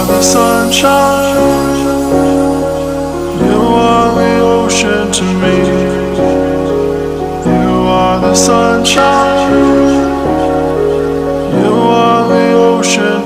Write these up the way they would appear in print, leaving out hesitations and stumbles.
the sunshine, you are the ocean to me. You are the sunshine, you are the ocean.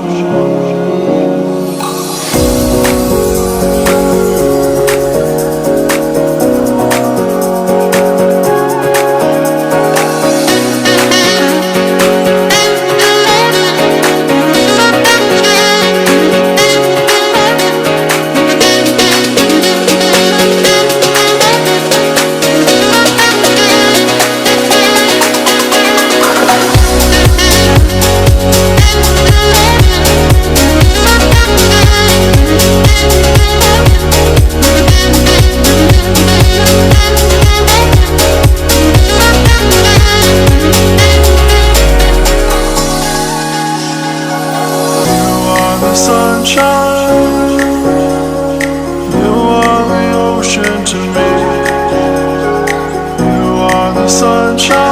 Sunshine, you are the ocean to me. You are the sunshine.